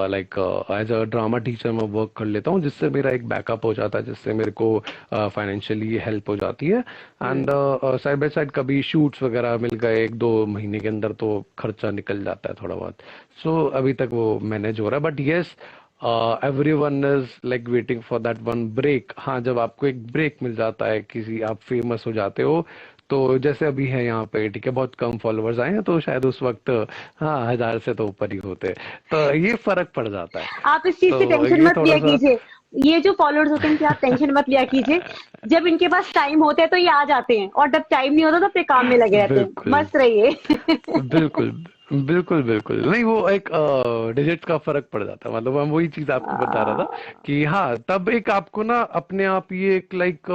like as a drama teacher मैं वर्क कर लेता हूँ, जिससे मेरा एक बैकअप हो जाता है, जिससे मेरे को फाइनेंशियली हेल्प हो जाती है। And hmm. Side by side कभी शूट्स वगैरह मिल गए एक दो महीने के अंदर तो खर्चा निकल जाता है थोड़ा बहुत। सो अभी तक वो मैनेज हो रहा है, but yes everyone is like waiting for that one break। हाँ, जब आपको एक ब्रेक मिल जाता है, किसी आप फेमस हो जाते हो, तो जैसे अभी है यहाँ पे, ठीक है, बहुत कम फॉलोअर्स आए हैं, तो शायद उस वक्त हाँ 1000 से तो ऊपर ही होते, तो ये फर्क पड़ जाता है। आप इस चीज की तो टेंशन ये मत थोड़ा लिया सा कीजिए। ये जो फॉलोअर्स होते हैं इनकी आप टेंशन मत लिया कीजिए। जब इनके पास टाइम होता है तो ये आ जाते हैं, और जब टाइम नहीं होता तो अपने काम में लगे रहते हैं। बिल्कुल मस्त रहिए। बिल्कुल बिल्कुल बिल्कुल नहीं, वो एक डिजिट का फर्क पड़ जाता है, मतलब मैं वही चीज आपको बता रहा था कि हाँ, तब एक आपको ना अपने आप ये एक लाइक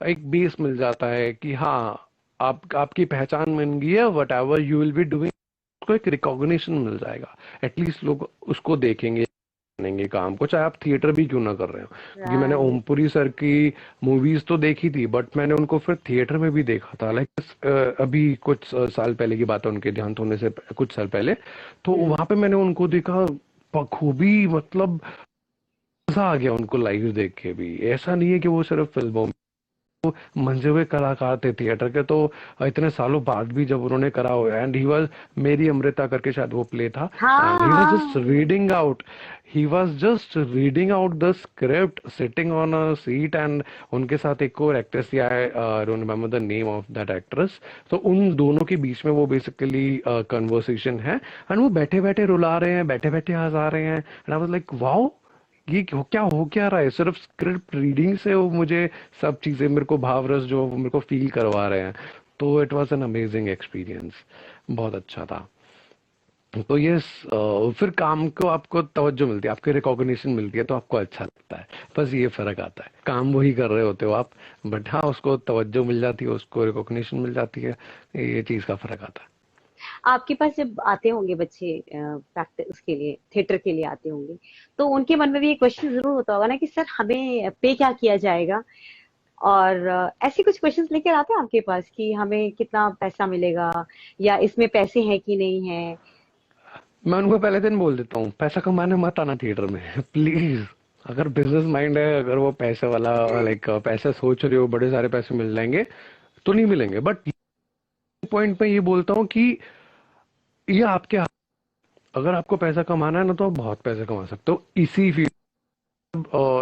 एक बेस मिल जाता है कि हाँ, आप आपकी पहचान बन गई है, what ever you will be doing, उसको एक रिकॉग्निशन मिल जाएगा। एटलीस्ट लोग उसको देखेंगे, जानेंगे काम को, चाहे आप थिएटर भी क्यों ना कर रहे हो। क्योंकि मैंने राइट। ओमपुरी सर की मूवीज तो देखी थी, बट मैंने उनको फिर थिएटर में भी देखा था, लाइक अभी कुछ साल पहले की बात है, उनके देहांत होने से कुछ साल पहले। तो हम्म। वहां पे मैंने उनको देखा बखूबी, मतलब मजा आ गया उनको लाइव देख के भी। ऐसा नहीं है कि वो सिर्फ फिल्मों, मंजे हुए कलाकार थे थिएटर के, तो इतने सालों बाद भी जब उन्होंने करा हो, एंड ही वाज, मेरी अमृता करके शायद वो प्ले था, हाँ एंड ही वाज जस्ट हाँ। Reading out, he was just reading out the script sitting on a seat. And उनके साथ एक और एक्ट्रेस थी, I don't remember the name of that actress. तो उन दोनों के बीच में वो बेसिकली कन्वर्सेशन है, एंड वो बैठे बैठे रुला रहे हैं, बैठे बैठे हंसा रहे हैं, and I was like wow, ये क्या हो क्या रहा है। सिर्फ स्क्रिप्ट रीडिंग से वो मुझे सब चीजें, मेरे को भाव रस जो वो मेरे को फील करवा रहे हैं। तो it was an amazing experience, बहुत अच्छा था। तो ये फिर काम को आपको तवज्जो मिलती है, आपकी रिकॉग्निशन मिलती है, तो आपको अच्छा लगता है। बस ये फर्क आता है, काम वही कर रहे होते हो आप, बट हाँ उसको तवज्जो मिल जाती है, उसको रिकॉग्निशन मिल जाती है, ये चीज का फर्क आता है। आपके पास जब आते होंगे बच्चे प्रैक्टिस के लिए, थिएटर के लिए आते होंगे, तो उनके मन में भी एक क्वेश्चन जरूर होता होगा ना कि सर हमें पे क्या किया जाएगा? और ऐसे कुछ क्वेश्चंस लेकर आते हैं आपके पास कि हमें कितना पैसा मिलेगा, या इसमें पैसे हैं कि नहीं है? मैं उनको पहले दिन बोल देता हूँ, पैसा कमाने मत आना थिएटर में। प्लीज, अगर बिजनेस माइंड है, अगर वो पैसे वाला लाइक पैसे सोच रहे हो, बड़े सारे पैसे मिल जाएंगे, तो नहीं मिलेंगे। बट पॉइंट पे ये बोलता हूँ कि ये आपके हाथ, अगर आपको पैसा कमाना है ना, तो आप बहुत पैसे कमा सकते हो इसी फील्ड।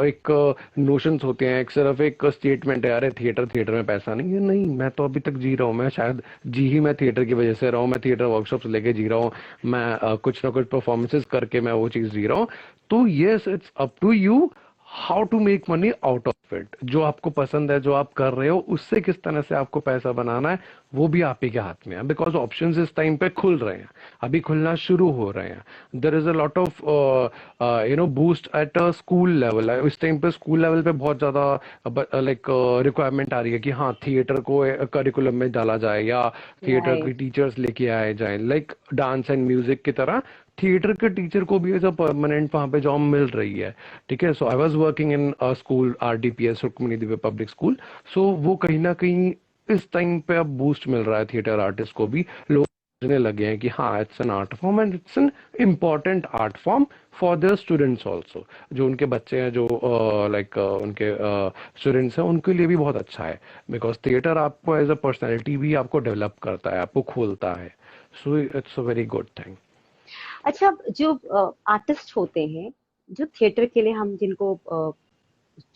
एक नोशंस होते हैं, एक सिर्फ एक स्टेटमेंट है, अरे थिएटर थिएटर में पैसा नहीं है, नहीं, मैं तो अभी तक जी रहा हूँ, मैं शायद जी ही मैं थिएटर की वजह से रहा हूँ, मैं थिएटर वर्कशॉप्स लेके जी रहा हूँ, मैं कुछ ना कुछ परफॉर्मेंसेस करके मैं वो चीज जी रहा हूँ। तो yes, it's up to you how to make money out of it. जो आपको पसंद है, जो आप कर रहे हो, उससे किस तरह से आपको पैसा बनाना है, वो भी आप ही के हाथ में है। बिकॉज ऑप्शंस इस टाइम पे खुल रहे हैं, अभी खुलना शुरू हो रहे हैं। There is a lot of boost at a school level. इस टाइम पे स्कूल लेवल पे बहुत ज्यादा लाइक रिक्वायरमेंट आ रही है कि हाँ थिएटर को करिकुलम में डाला जाए, या थिएटर के राइट। टीचर्स लेके आए जाएं, लाइक डांस एंड म्यूजिक की तरह थिएटर के टीचर को भी एज अ परमानेंट वहां पे जॉब मिल रही है। ठीक है, so I was working in school, RDPS, Rukmini Divya public school. सो वो कहीं ना कहीं इस टाइम पे अब बूस्ट मिल रहा है थिएटर आर्टिस्ट को भी। लोग समझने लगे हैं कि हाँ, it's an art form and it's an important art form for their students also. जो उनके बच्चे हैं, जो लाइक उनके स्टूडेंट्स हैं, उनके लिए भी बहुत अच्छा है। बिकॉज थिएटर आपको एज अ पर्सनैलिटी भी आपको डेवलप करता है, आपको खोलता है। So it's a very good thing. अच्छा, जो आर्टिस्ट होते हैं, जो थिएटर के लिए हम जिनको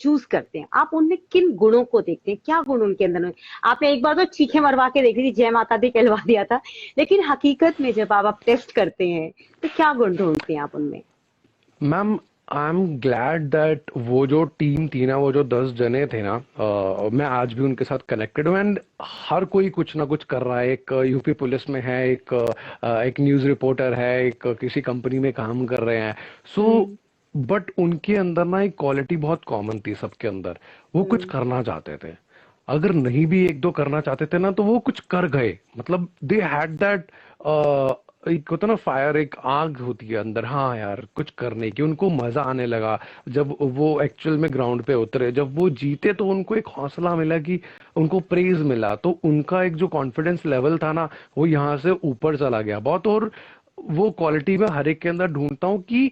चूज करते हैं, आप उनमें किन गुणों को देखते हैं? क्या गुण उनके अंदर में? आपने एक बार तो चीखे मरवा के देखी थी, जय माता दी कहलवा दिया था, लेकिन हकीकत में जब आप टेस्ट करते हैं तो क्या गुण ढूंढते हैं आप उनमें? Ma'am, I am glad that वो जो टीम थी ना, वो जो 10 जने थे ना, मैं आज भी उनके साथ कनेक्टेड हूँ। एंड हर कोई कुछ ना कुछ कर रहा है। एक यूपी पुलिस में है, एक न्यूज़ रिपोर्टर है, एक किसी कंपनी में काम कर रहे हैं। सो हम्म। बट उनके अंदर ना एक क्वालिटी बहुत कॉमन थी सबके अंदर। वो कुछ हम्म। करना चाहते थे। अगर नहीं भी एक दो करना चाहते थे ना, तो वो कुछ कर गए। मतलब दे हैड दैट, एक होता ना फायर, एक आग होती है अंदर, हाँ यार कुछ करने की। उनको मजा आने लगा जब वो एक्चुअल में ग्राउंड पे उतरे, जब वो जीते तो उनको एक हौसला मिला कि उनको प्रेज मिला, तो उनका एक जो कॉन्फिडेंस लेवल था ना, वो यहाँ से ऊपर चला गया बहुत। और वो क्वालिटी में हर एक के अंदर ढूंढता हूँ कि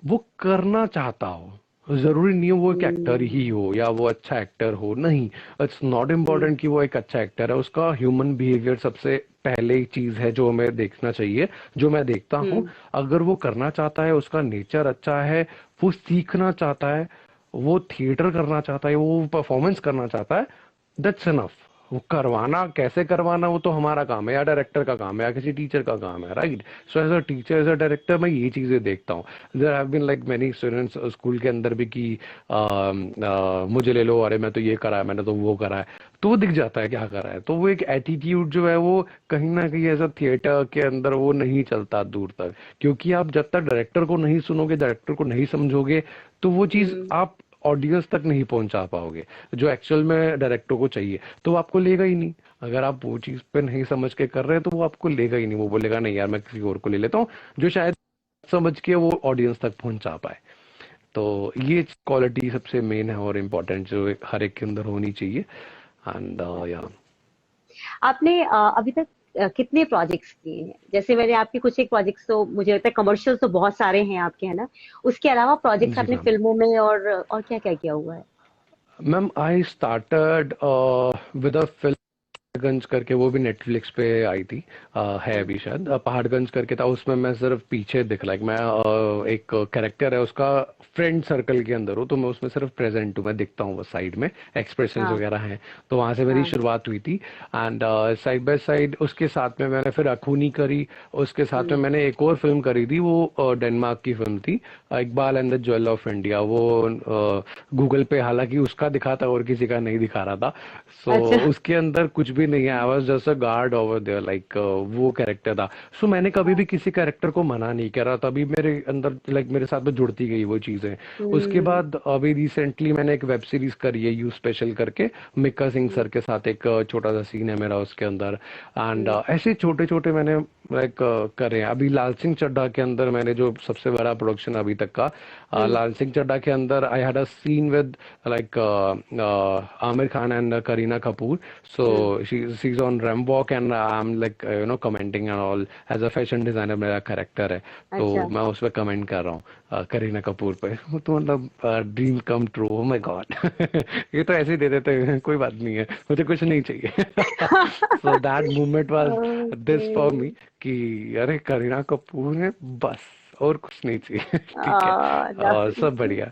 वो करना चाहता हो। जरूरी नहीं हो वो एक एक्टर ही हम्म। हो या वो अच्छा एक्टर हो, नहीं। It's not hmm. इम्पोर्टेंट कि वो एक अच्छा एक्टर है। उसका ह्यूमन बिहेवियर सबसे पहले चीज है जो हमें देखना चाहिए, जो मैं देखता हूँ। हम्म। अगर वो करना चाहता है, उसका नेचर अच्छा है, वो सीखना चाहता है, वो थिएटर करना चाहता है, वो परफॉर्मेंस करना चाहता है, दैट्स इनफ। वो करवाना, कैसे करवाना, वो तो हमारा काम है, या डायरेक्टर का काम है, या किसी टीचर का काम है, right. So as a teacher, as a director, मैं ये चीजें देखता हूँ। There have been like many students school के अंदर भी कि मुझे ले लो, अरे मैं तो ये करा है, मैंने तो वो करा है। तो वो दिख जाता है क्या करा है। तो वो एक एटीट्यूड जो है, वो कहीं ना कहीं एज अ थिएटर के अंदर वो नहीं चलता दूर तक। क्योंकि आप जब तक डायरेक्टर को नहीं सुनोगे, डायरेक्टर को नहीं समझोगे, तो वो चीज हम्म। आप ऑडियंस तक नहीं पहुंचा पाओगे जो एक्चुअल में डायरेक्टर को चाहिए। तो वो आपको लेगा ही नहीं। अगर आप वो चीज पे नहीं समझ के कर रहे हैं, तो वो आपको लेगा ही नहीं। वो बोलेगा नहीं यार, मैं किसी और को ले लेता हूँ जो शायद समझ के वो ऑडियंस तक पहुंचा पाए। तो ये क्वालिटी सबसे मेन है और इम्पोर्टेंट, जो हर एक के अंदर होनी चाहिए। एंड या आपने अभी तक कितने प्रोजेक्ट्स किए हैं? जैसे मैंने आपके कुछ एक प्रोजेक्ट्स, तो मुझे लगता है कमर्शियल तो बहुत सारे हैं आपके, है ना? उसके अलावा प्रोजेक्ट्स जी आपने मैम। फिल्मों में और क्या क्या किया हुआ है? Ma'am I started with a Paharganj करके, वो भी नेटफ्लिक्स पे आई थी। है हम्म। अभी शायद। पहाड़गंज करके था, उसमें मैं सिर्फ पीछे दिख लाइक मैं एक कैरेक्टर है उसका, फ्रेंड सर्कल के अंदर हूँ, तो मैं उसमें सिर्फ प्रेजेंट हूँ, मैं दिखता हूँ बस साइड में, एक्सप्रेशंस हाँ। वगैरह हैं। तो वहां से मेरी हाँ। शुरुआत हुई थी। एंड साइड बाय साइड उसके साथ में मैंने फिर अखूनी करी। उसके साथ में हम्म। मैंने एक और फिल्म करी थी, वो डेनमार्क की फिल्म थी, Iqbal and the jewel of India. वो गूगल पे हालांकि उसका दिखा था और किसी का नहीं दिखा रहा था। सो अच्छा। उसके अंदर कुछ भी नहीं है, I was just a guard over there, like वो कैरेक्टर था। सो मैंने कभी भी किसी कैरेक्टर को मना नहीं करा, तभी मेरे अंदर लाइक मेरे साथ में जुड़ती गई वो चीजें। उसके हम्म। बाद अभी रिसेंटली मैंने एक वेब सीरीज करी है, यू स्पेशल करके, मिक्का सिंह हम्म। सर के साथ। एक छोटा सा सीन है मेरा उसके अंदर। एंड हम्म। ऐसे छोटे छोटे मैंने लाइक करे हैं। अभी लाल सिंह चड्ढा के अंदर मैंने जो सबसे बड़ा प्रोडक्शन अभी तक का, हम्म। लाल सिंह चड्ढा के अंदर I had a scene with like Aamir Khan and Kareena Kapoor. Hmm. So she's on Ram Walk and I'm like commenting and all. As a fashion designer मेरा कैरेक्टर है, तो अच्छा। मैं उस पर कमेंट कर रहा हूँ करीना कपूर पे। तो मतलब dream come true, oh my God. ये तो ऐसे ही दे देते हैं, कोई बात नहीं है, मुझे कुछ नहीं चाहिए। So that movement was okay. This for me कि अरे करीना कपूर है बस, और कुछ नहीं चाहिए। ठीक है। सब डेफिनेटली। बढ़िया।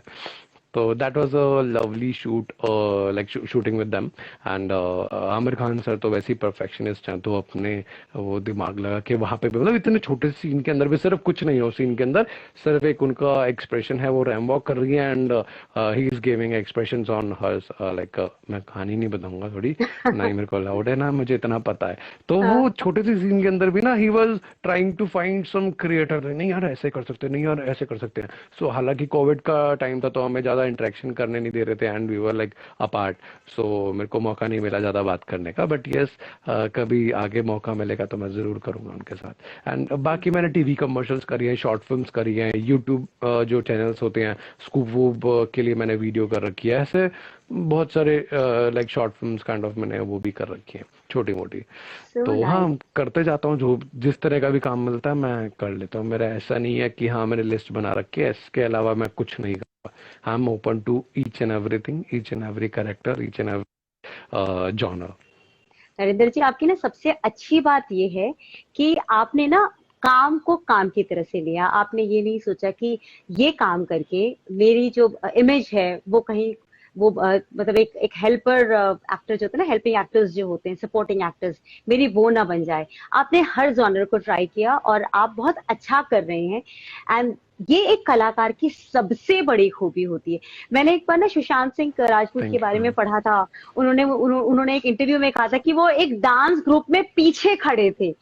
तो that was a lovely shoot, like shooting with them. And Aamir Khan sir तो वैसे ही परफेक्शनिस्ट हैं, तो अपने वो दिमाग लगा के वहां पे भी, मतलब इतने छोटे सीन के अंदर भी सिर्फ कुछ नहीं हो सीन के अंदर, सिर्फ एक उनका एक्सप्रेशन है, वो रैम वॉक कर रही है and he is giving expressions on hers, like मैं कहानी नहीं बताऊंगा थोड़ी, ना ही मेरे को अलाउड है, ना मुझे इतना पता है। तो वो छोटे से सीन के अंदर भी ना he was trying to find some creator, नहीं यार ऐसे कर सकते हैं, नहीं यार ऐसे कर सकते हैं। सो हालांकि कोविड का टाइम था, तो हमें ज्यादा इंटरेक्शन करने नहीं दे रहे थे and we were like apart. So मेरे को मौका नहीं मिला ज्यादा बात करने का, बट यस कभी आगे मौका मिलेगा तो मैं जरूर करूंगा उनके साथ। एंड बाकी मैंने टीवी कमर्शियल्स करी है, शॉर्ट फिल्म्स करी हैं, यूट्यूब जो चैनल्स होते हैं स्कूप वूप के लिए मैंने वीडियो कर रखी है। ऐसे बहुत सारे like short films kind of मैंने वो भी कर रखी है, छोटी मोटी। सो तो नाइस। हाँ, करते जाता हूँ, जो जिस तरह का भी काम मिलता है मैं कर लेता हूँ। मेरा ऐसा नहीं है कि हाँ मैंने लिस्ट बना रखी है, इसके अलावा मैं कुछ नहीं करता। I am open to each and everything, each and every character, each and every genre. Narendra ji, आपकी ना सबसे अच्छी बात ये है कि आपने ना काम को काम की तरह से लिया। आपने ये नहीं सोचा कि ये काम करके मेरी जो इमेज है वो कहीं वो मतलब एक हेल्पर एक्टर जो होता है ना, हेल्पिंग एक्टर्स जो होते हैं, सपोर्टिंग एक्टर्स, मेरी वो ना बन जाए। आपने हर जॉनर को ट्राई किया और आप बहुत अच्छा कर रहे हैं। एंड ये एक कलाकार की सबसे बड़ी खूबी होती है। मैंने एक बार ना सुशांत सिंह राजपूत के थैंक बारे यू में मैम। पढ़ा था। उन्होंने एक इंटरव्यू में कहा था कि वो एक डांस ग्रुप में पीछे खड़े थे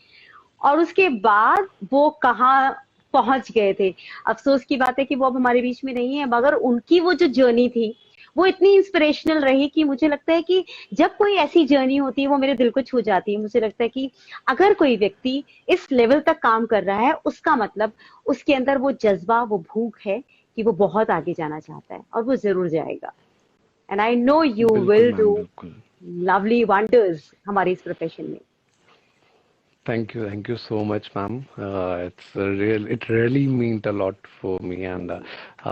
और उसके बाद वो कहाँ पहुंच गए थे। अफसोस की बात है कि वो अब हमारे बीच में नहीं है, मगर उनकी वो जो जर्नी थी वो इतनी इंस्पिरेशनल रही कि मुझे लगता है कि जब कोई ऐसी जर्नी होती है वो मेरे दिल को छू जाती है। मुझे लगता है कि अगर कोई व्यक्ति इस लेवल तक काम कर रहा है, उसका मतलब उसके अंदर वो जज्बा, वो भूख है कि वो बहुत आगे जाना चाहता है और वो जरूर जाएगा। एंड आई नो यू बिल्कुल विल मैम, डू बिल्कुल। लवली वंडर्स हमारे इस प्रोफेशन में। Thank you so much, ma'am. It really meant a lot for me, and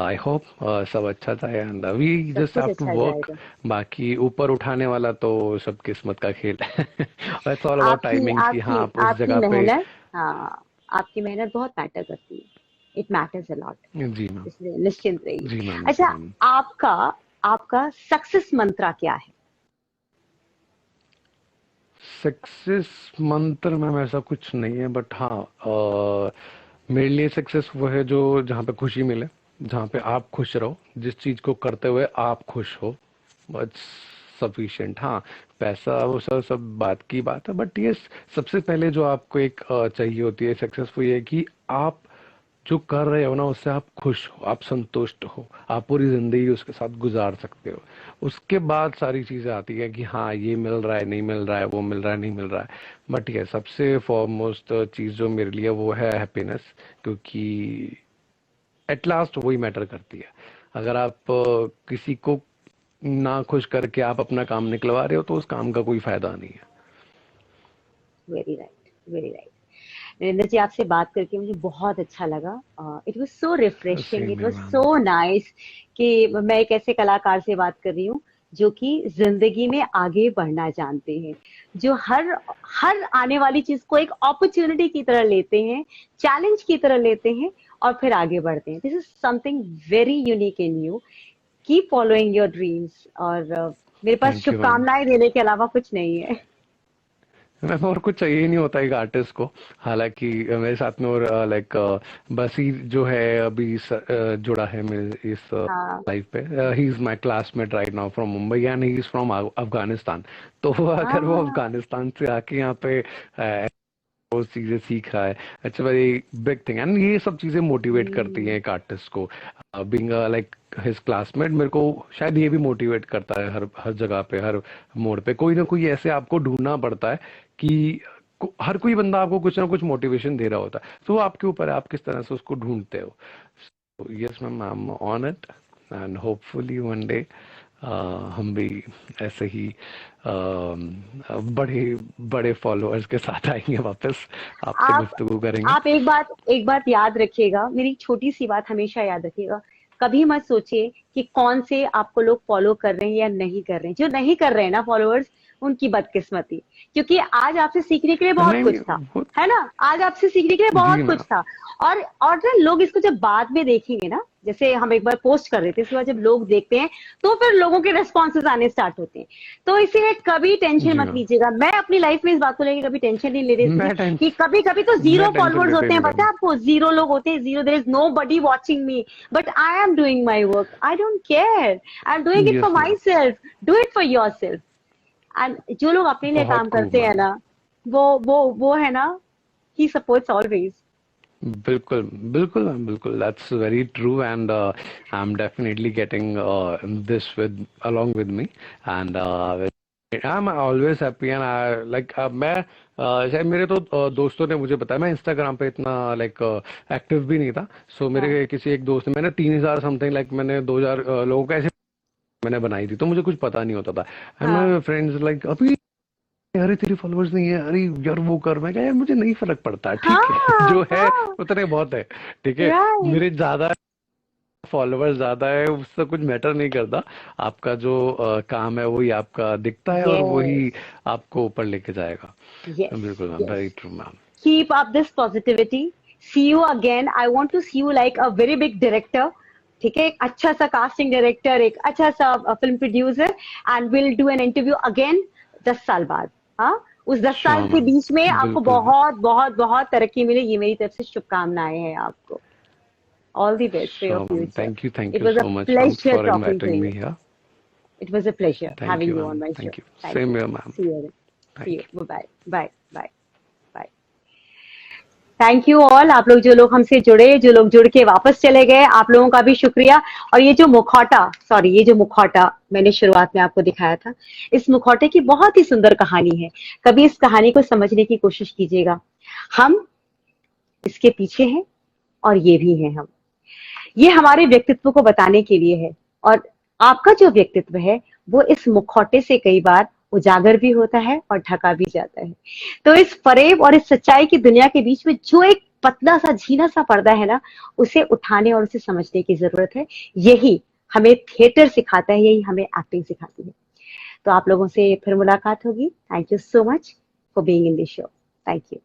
I hope सब अच्छा था, and we सब just कुछ have to अच्छा work. जाएगा। बाकी ऊपर उठाने वाला तो सब किस्मत का खेल है। It's all about आपकी timings कि हाँ आपकी आप उस आपकी जगह पे। मेहनत, हाँ, आपकी मेहनत बहुत मैटर करती है। It matters a lot. जी मैम। इसलिए निश्चिंत रहिए। जी मैम, जी अच्छा, मैम। आपका आपका सक्सेस मंत्रा क्या है? सक्सेस मंत्र मैम ऐसा कुछ नहीं है, बट हाँ मेरे लिए सक्सेस वो है जो जहाँ पे खुशी मिले, जहाँ पे आप खुश रहो, जिस चीज को करते हुए आप खुश हो, बस सफिशिएंट। हाँ, पैसा वो सब सब बात की बात है, बट ये सबसे पहले जो आपको एक चाहिए होती है सक्सेस, वो ये है कि आप जो कर रहे हो ना उससे आप खुश हो, आप संतुष्ट हो, आप पूरी जिंदगी उसके साथ गुजार सकते हो। उसके बाद सारी चीजें आती है कि हाँ ये मिल रहा है नहीं मिल रहा है, वो मिल रहा है नहीं मिल रहा है, बट ये सबसे फॉरमोस्ट चीज जो मेरे लिए वो है हैप्पीनेस, क्योंकि एट लास्ट वही मैटर करती है। अगर आप किसी को ना खुश करके आप अपना काम निकलवा रहे हो तो उस काम का कोई फायदा नहीं है। Very right, very right. Narendra ji, आपसे बात करके मुझे बहुत अच्छा लगा। It was so refreshing, same it है वाज मैम। सो नाइस कि मैं एक ऐसे कलाकार से बात कर रही हूँ जो कि जिंदगी में आगे बढ़ना जानते हैं, जो हर हर आने वाली चीज को एक अपॉर्चुनिटी की तरह लेते हैं, चैलेंज की तरह लेते हैं और फिर आगे बढ़ते हैं। This is something very unique in you. Keep following your dreams. और मेरे पास थैंक यू मैम। शुभकामनाएं देने के अलावा कुछ नहीं है। मैम और कुछ चाहिए ही नहीं होता एक आर्टिस्ट को। हालांकि मेरे साथ में और लाइक बसी जो है अभी जुड़ा है मेरे इस हाँ, लाइफ पे। He is my classmate right now from Mumbai and he is from Afghanistan. तो अगर वो हाँ, अफगानिस्तान से आके यहाँ पे वो चीजें सीख रहा है, it's very big thing, and ये सब चीजें मोटिवेट करती हैं हम्म, एक आर्टिस्ट को। बीइंग लाइक हिज क्लासमेट, मेरे को शायद ये भी मोटिवेट करता है। हर हर जगह पे, हर मोड़ पे कोई ना कोई ऐसे आपको ढूंढना पड़ता है कि हर कोई बंदा आपको कुछ ना कुछ मोटिवेशन दे रहा होता है, तो वो आपके ऊपर है आप किस तरह से उसको ढूंढते हो। Yes ma'am, I am on it, and hopefully one day हम भी ऐसे ही बड़े बड़े फॉलोअर्स के साथ आएंगे वापस, आपसे आप गुफ्तगू करेंगे। आप एक बात याद रखिएगा, मेरी छोटी सी बात हमेशा याद रखिएगा। कभी मत सोचिए कि कौन से आपको लोग फॉलो कर रहे हैं या नहीं कर रहे हैं। जो नहीं कर रहे हैं ना फॉलोअर्स, उनकी बदकिस्मती। क्योंकि आज आपसे सीखने के लिए बहुत नहीं कुछ नहीं था, वो। है ना? आज आपसे सीखने के लिए जी बहुत कुछ मैम। था। और ना लोग इसको जब बाद में देखेंगे ना, जैसे हम एक बार पोस्ट कर रहे थे, इसके बाद जब लोग देखते हैं तो फिर लोगों के रेस्पॉन्सेज आने स्टार्ट होते हैं। तो इसीलिए कभी टेंशन जी मत मैम। लीजिएगा। मैं अपनी लाइफ में इस बात को लेकर कभी टेंशन नहीं ले रही थी मैं कि टेंशन कभी कभी तो जीरो मैं टेंशन फॉलोअर्स लेते ही होते हैं, नहीं पता है मैम। आपको? जीरो लोग होते हैं, zero, there is nobody watching me, but I am doing my work. I don't care, I am doing it for yes my ma'am. Self. Do it for yourself. And जो लोग अपने लिए बहुत काम खूब करते हैं ma'am. ना, वो है ना, ही सपोर्ट्स ऑलवेज। बिल्कुल बिल्कुल मैम, बिल्कुल, that's very true, and I am definitely getting this with along with me, and I am always happy, and I like मैं शायद मेरे तो दोस्तों ने मुझे बताया, मैं इंस्टाग्राम पे इतना लाइक एक्टिव भी नहीं था। सो हाँ, मेरे किसी एक दोस्त ने, मैंने 3,000 समथिंग, लाइक मैंने 2,000 लोगों का ऐसे मैंने बनाई थी, तो मुझे कुछ पता नहीं होता था। एंड हाँ, माय फ्रेंड्स लाइक अभी अरे तेरी फॉलोअर्स नहीं है, अरे यार वो कर। मैं कहा यार मुझे नहीं फर्क पड़ता, ठीक है। हाँ, जो है हाँ, उतने बहुत है, ठीक है। राइट, मेरे ज्यादा फॉलोअर्स ज्यादा है उससे कुछ मैटर नहीं करता। आपका जो काम है वही आपका दिखता है और यस, वही आपको ऊपर लेके जाएगा। यस, बिल्कुल ma'am, yes. Very true ma'am. Keep up this positivity. See you again. I want to see you like a very big director. ठीक है, एक अच्छा सा कास्टिंग डायरेक्टर, एक अच्छा सा film producer, and will do an interview again 10 साल बाद। हाँ, उस 10 साल श्योर के मैम, बीच में आपको बिल्कुल। बहुत बहुत बहुत तरक्की मिले, ये मेरी तरफ से शुभकामनाएं हैं आपको। All the best for your sure ma'am, future. thank it you was a so much ma'am pleasure for talking to inviting you. me here. It was a pleasure Thank having you you on ma'am, my show. thank you. Thank Same you. here ma'am. See you. See Thank you. you. Bye bye bye bye. Thank you all, आप लोग जो लोग हमसे जुड़े, जो लोग जुड़ के वापस चले गए, आप लोगों का भी शुक्रिया। और ये जो मुखौटा मैंने शुरुआत में आपको दिखाया था, इस मुखौटे की बहुत ही सुंदर कहानी है। कभी इस कहानी को समझने की कोशिश कीजिएगा। हम इसके पीछे हैं और ये भी हैं हम। ये हमारे व्यक्तित्व को बताने के लिए है, और आपका जो व्यक्तित्व है वो इस मुखौटे से कई बार उजागर भी होता है और ढका भी जाता है। तो इस फरेब और इस सच्चाई की दुनिया के बीच में जो एक पतला सा झीना सा पर्दा है ना, उसे उठाने और उसे समझने की जरूरत है। यही हमें थिएटर सिखाता है, यही हमें एक्टिंग सिखाती है। तो आप लोगों से फिर मुलाकात होगी। Thank you so much for being in this show. Thank you.